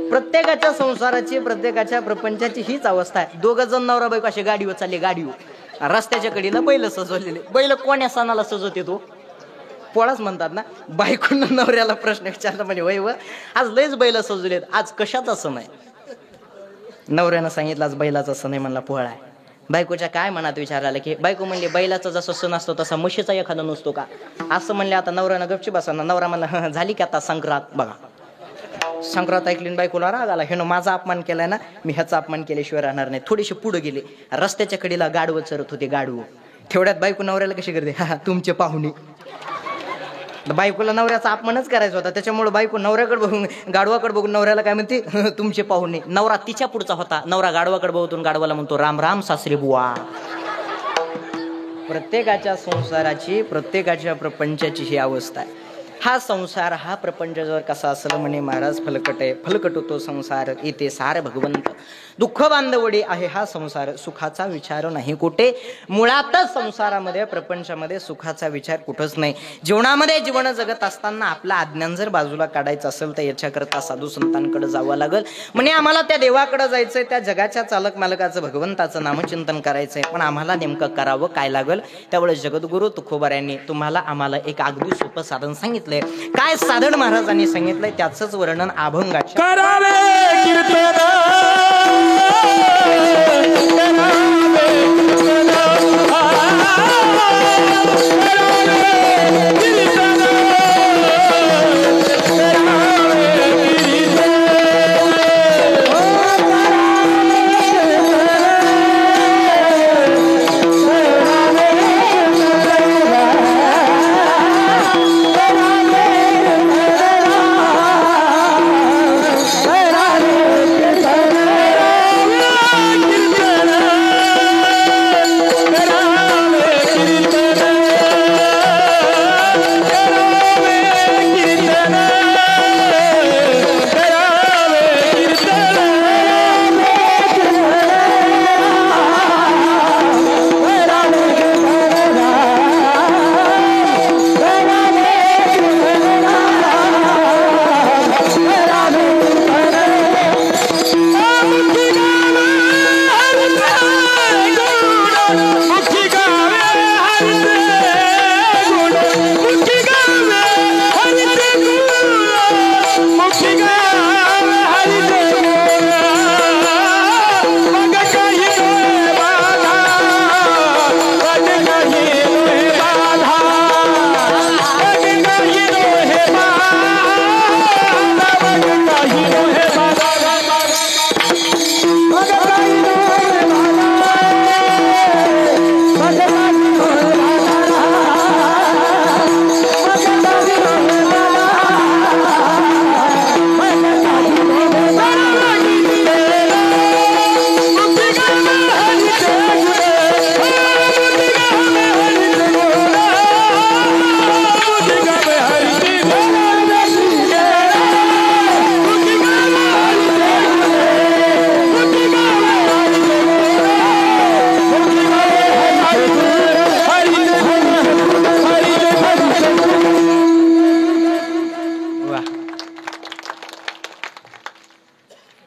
प्रत्येकाच्या संसाराची, प्रत्येकाच्या प्रपंचाची हीच अवस्था आहे. दोघं जण नवरा बायको अशी गाडीवर चालले, गाडीवर रस्त्याच्या कडेला बैल सजवलेले. बैल कोण्या सणाला सजवते तो? पोळाच म्हणतात ना. बायकोनं नवऱ्याला प्रश्न विचारला म्हणे, वय व आज लयच बैल सजवलेत, आज कशाचा सण आहे? नवऱ्यानं सांगितलं आज बैलाचा सण आहे. म्हणला पोळा आहे. बायकोच्या काय मनात विचार आला की बायको म्हणली बैलाचा जसा सण असतो तसा म्हशीचा एखादा नसतो का? असं म्हणले. आता नवऱ्यानं गपची बसवणार. नवरा म्हणला झाली की आता संक्रांत. बघा संक्रांत ऐकली बायकोला राग आला, ह्यानं माझा अपमान केलाय ना, मी ह्याचा अपमान केल्याशिवाय राहणार नाही. थोडीशी पुढे गेले, रस्त्याच्या कडेला गाडवं चरत होते. गाडवं तेवढ्यात बायको नवऱ्याला कशी करते, हा तुमचे पाहुणे. बायकोला नवऱ्याचा अपमानच करायचा होता, त्याच्यामुळे बायको नवऱ्याकडे बघून, गाडवाकडे बघून नवऱ्याला काय म्हणते, तुमचे पाहुणे. नवरा तिच्या पुढचा होता. नवरा गाडवाकडे बघून गाडवाला म्हणतो, राम राम सासरे बुवा. प्रत्येकाच्या संसाराची, प्रत्येकाच्या प्रपंचाची ही अवस्था आहे. हा संसार, हा प्रपंच जर कसा असलं म्हणे महाराज, फलकट आहे. फलकट तो संसार, इथे सार भगवंत. दुःख बांधवडी आहे हा संसार, सुखाचा विचार नाही कुठे. मुळातच संसारामध्ये, प्रपंचामध्ये सुखाचा विचार कुठंच नाही. जीवनामध्ये जीवन जगत असताना आपला अज्ञान जर बाजूला काढायचं असेल तर याच्याकरता साधू संतांकडे जावं लागेल. म्हणजे आम्हाला त्या देवाकडे जायचंय, त्या जगाच्या चालक मालकाचं, भगवंताचं नामचिंतन करायचंय. पण आम्हाला नेमकं करावं काय लागेल? त्यावेळेस जगद्गुरु तुकोबाऱ्यांनी तुम्हाला आम्हाला एक अगदी सोपं साधन सांगितलंय. काय साधन महाराजांनी सांगितलंय त्याचंच वर्णन अभंगाच्या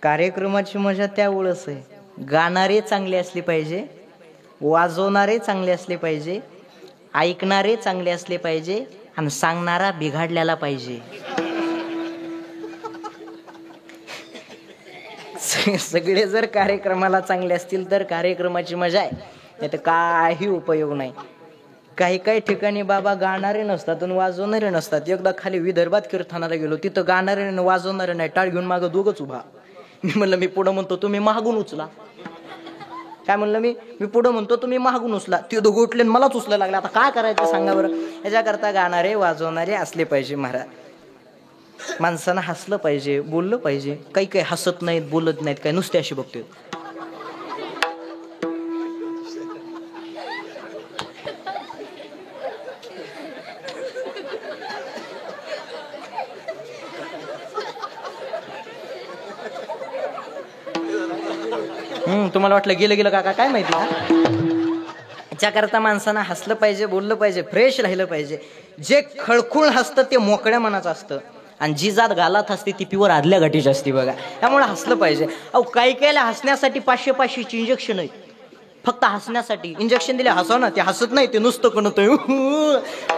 कार्यक्रमाची मजा त्यावेळेस आहे. गाणारे चांगले असले पाहिजे, वाजवणारे चांगले असले पाहिजे, ऐकणारे चांगले असले पाहिजे आणि सांगणारा बिघडलेला पाहिजे. सगळे जर कार्यक्रमाला चांगले असतील तर कार्यक्रमाची मजा आहे, नाही तर काही उपयोग नाही. काही काही ठिकाणी बाबा गाणारे नसतात आणि वाजवणारे नसतात. एकदा खाली विदर्भात कीर्तनाला गेलो, तिथं गाणारे आणि वाजवणारे नाही, टाळ घेऊन मागं दोघंच उभा. मी म्हणलं मी पुढं म्हणतो तुम्ही मागून उचला. काय म्हणलं मी पुढं म्हणतो तुम्ही मागून उचला. ते दोघं उठले मलाच उचला लागले. आता काय करायचं सांगा बरं. याच्याकरता गाणारे वाजवणारे असले पाहिजे महाराज. माणसानं हसलं पाहिजे, बोललं पाहिजे. काही काही हसत नाहीत, बोलत नाहीत, काही नुसते अशी बघतोय. तुम्हाला वाटलं गेलं गेलं काका, काय माहिती का. याच्याकरता माणसानं हसलं पाहिजे, बोललं पाहिजे, फ्रेश राहिलं पाहिजे. जे खळखुळ हसतं ते मोकळ्या मनाचं असतं आणि जी जात गालात असते ती प्युअर आदल्या गाठीची असते बघा. त्यामुळे हसलं पाहिजे. अहो काही कायला हसण्यासाठी 500-500ची इंजेक्शन आहे. फक्त हसण्यासाठी इंजेक्शन दिले हसव ना, ते हसत नाही, ते नुसतं कोणतोय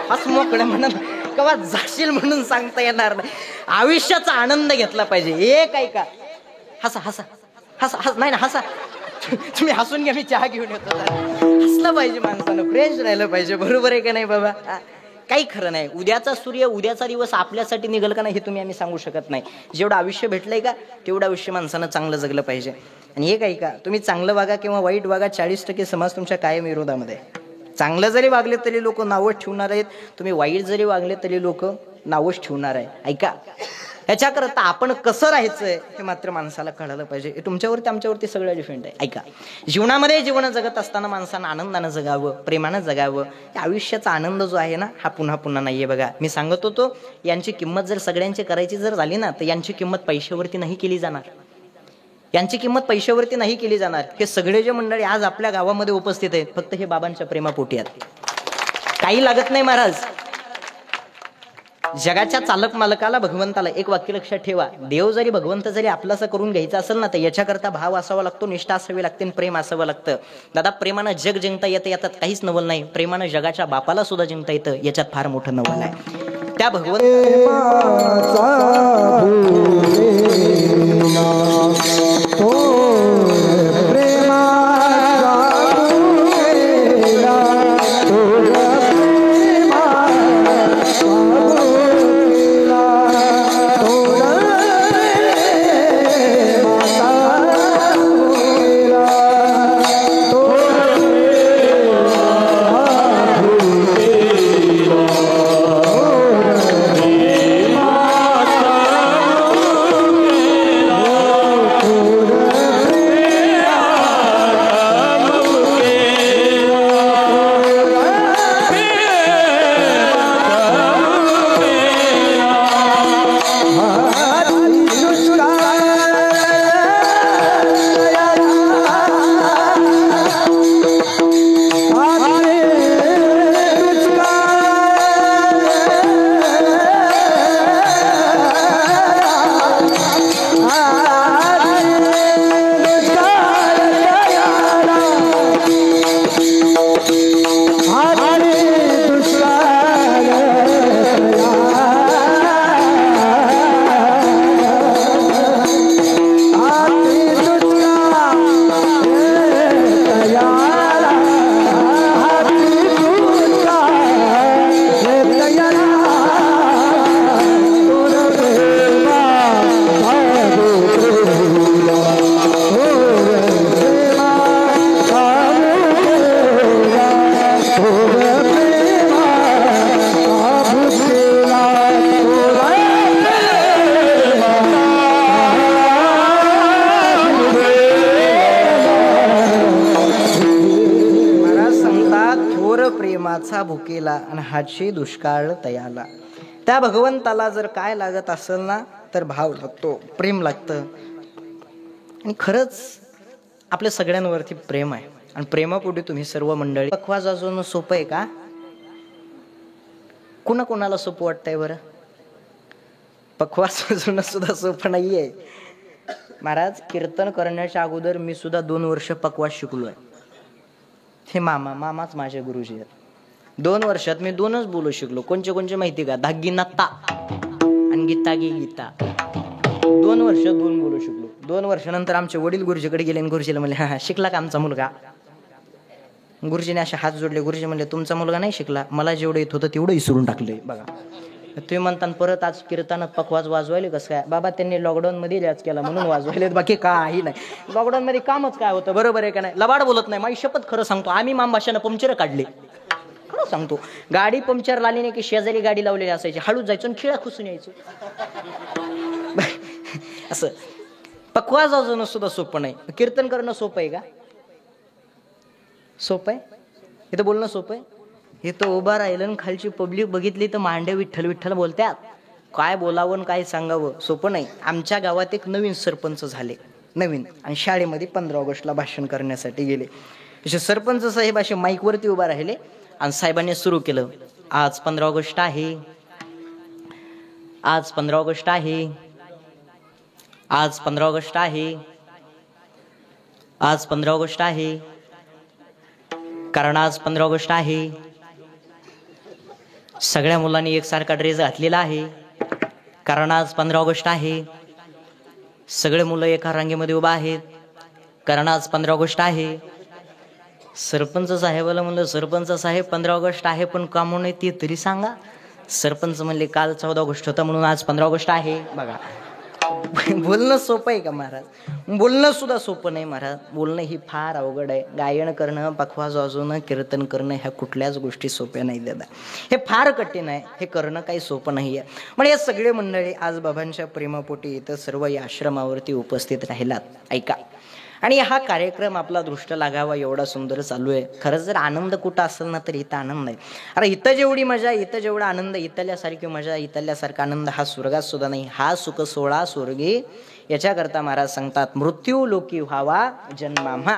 हस मोकळं म्हणून केव्हा जाशील म्हणून सांगता येणार नाही. आयुष्याचा आनंद घेतला पाहिजे. एक ऐका, हसा हसा हसा हस नाही ना हसा, तुम्ही हसून घ्या, मी चहा घेऊन येतो. हसलं पाहिजे माणसानं, फ्रेश राहिलं पाहिजे. बरोबर आहे का नाही बाबा? काही खरं नाही. उद्याचा सूर्य, उद्याचा दिवस आपल्यासाठी निघेल का नाही हे तुम्ही आम्ही सांगू शकत नाही. जेवढं आयुष्य भेटलंय का तेवढं आयुष्य माणसानं चांगलं जगलं पाहिजे. आणि हे काही का तुम्ही चांगलं वागा किंवा वाईट वागा, 40% समाज तुमच्या कायम विरोधामध्ये. चांगलं जरी वागले तरी लोक नावच ठेवणार आहेत, तुम्ही वाईट जरी वागले तरी लोक नावच ठेवणार आहे. ऐका, ह्याच्याकरता आपण कसं राहायचंय हे मात्र माणसाला कळायला पाहिजे. हे तुमच्यावरती आमच्यावरती सगळं डिपेंड आहे. ऐका, जीवनामध्ये जीवन जगत असताना माणसानं आनंदानं जगावं, प्रेमानं जगावं. या आयुष्याचा आनंद जो आहे ना हा पुन्हा पुन्हा नाहीये. बघा मी सांगत होतो, यांची किंमत जर सगळ्यांची करायची जर झाली ना तर यांची किंमत पैशावरती नाही केली जाणार. यांची किंमत पैशावरती नाही केली जाणार. हे सगळे जे मंडळी आज आपल्या गावामध्ये उपस्थित आहेत फक्त हे बाबांच्या प्रेमापोटी आहेत. काही लागत नाही महाराज. जगाच्या चालक मालकाला, भगवंताला एक वाक्य लक्षात ठेवा, देव जरी भगवंत जरी आपलासा करून घ्यायचा असेल ना तर याच्याकरता भाव असावा लागतो, निष्ठा असावी लागते, प्रेम असावं लागतं. दादा प्रेमानं जग जिंकता येतं याच्यात काहीच नवल नाही. प्रेमानं जगाच्या बापाला सुद्धा जिंकता येतं याच्यात फार मोठं नवल आहे. त्या भगवंत भुकेला आणि हाची दुष्काळ तयाला. त्या भगवंताला जर काय लागत असेल ना तर भाव लागतो, प्रेम लागतं. आणि खरंच आपल्या सगळ्यांवरती प्रेम आहे आणि प्रेमापोटी तुम्ही सर्व मंडळी. पखवाज अजून सोपं आहे का? कोणाला सोपं वाटतंय बरं? पखवाज अजून सुद्धा सोपं नाहीये महाराज. कीर्तन करण्याच्या अगोदर मी सुद्धा 2 वर्ष पखवाज शिकलोय. हे मामाच माझे गुरुजी आहेत. 2 वर्षात मी 2च बोलू शिकलो. कोणचे माहिती का? धागी नत्ता आणि गीता गी गीता. 2 वर्षात 2 बोलू शिकलो. 2 वर्षानंतर आमचे वडील गुरुजीकडे गेले आणि गुरुजीला म्हणले, हा शिकला का आमचा मुलगा? गुरुजीने असे हात जोडले. गुरुजी म्हणले, तुमचा मुलगा नाही शिकला, मला जेवढं येत होतं तेवढं विसरून टाकलंय. बघा तुम्ही म्हणता परत आज कीर्तनात पखवाज वाजवायले कसं काय? बाबा त्यांनी लॉकडाऊन मध्ये रियाज केला म्हणून वाजवायले, बाकी काही नाही. लॉकडाऊन मध्ये कामच काय होतं? बरोबर आहे का नाही? लबाड बोलत नाही. माझी शपथ खरं सांगतो, आम्ही मामभाषानं पंक्चर काढले. खरं सांगतो, गाडी पंक्चर लाली नाही की शेजारी गाडी लावलेली असायची, हळूच जायचो आणि खिळा खुसून यायचो. असं पखवाज वाजवणं सुद्धा सोपं नाही. कीर्तन करणं सोपं आहे का? सोपं आहे? इथं बोलणं सोपं आहे? इथं उभा राहिलं खालची पब्लिक बघितली तर मांडे विठ्ठल विठ्ठल बोलतात. काय बोलावं काय सांगावं सोपं नाही. आमच्या गावात एक नवीन सरपंच झाले, नवीन, आणि शाळेमध्ये 15 ऑगस्टला भाषण करण्यासाठी गेले. असे सरपंच साहेब असे माईकवरती उभा राहिले आणि साहेबांनी सुरू केलं, आज 15 ऑगस्ट आहे, आज 15 ऑगस्ट आहे. आज 15 ऑगस्ट आहे. आज 15 ऑगस्ट आहे. कारण आज 15 ऑगस्ट आहे. सगळ्या मुलांनी एकसारखा ड्रेस घातलेला आहे. कारण आज 15 ऑगस्ट आहे. सगळे मुलं एका रांगेमध्ये उभा आहेत. कारण आज 15 ऑगस्ट आहे. सरपंच साहेबाला म्हणलं, सरपंच साहेब 15 ऑगस्ट आहे पण का म्हणून ते तरी सांगा. सरपंच म्हणले, काल 14 ऑगस्ट होता म्हणून आज 15 ऑगस्ट आहे. बघा, बोलणं सोपं आहे का महाराज? बोलणं सुद्धा सोपं नाही महाराज. बोलणं ही फार अवघड आहे. गायन करणं, पखवाज वाजवणं, कीर्तन करणं ह्या कुठल्याच गोष्टी सोप्या नाही दादा. हे फार कठीण आहे. हे करणं काही सोपं नाही आहे. म्हणजे हे सगळे मंडळी आज बाबांच्या प्रेमापोटी इथं सर्व या आश्रमावरती उपस्थित राहिलात. ऐका, आणि हा कार्यक्रम आपला दृष्ट लागावा एवढा सुंदर चालू आहे. खरंच जर आनंद कुठं असेल ना तर इथं आनंद आहे. अरे इथं जेवढी मजा, इथं जेवढा आनंद, इथल्यासारखी मजा, इथल्यासारखा आनंद हा स्वर्गात सुद्धा नाही. हा सुख सोहळा स्वर्गी याच्याकरता महाराज सांगतात, मृत्यू लोकी व्हावा जन्माम्हा.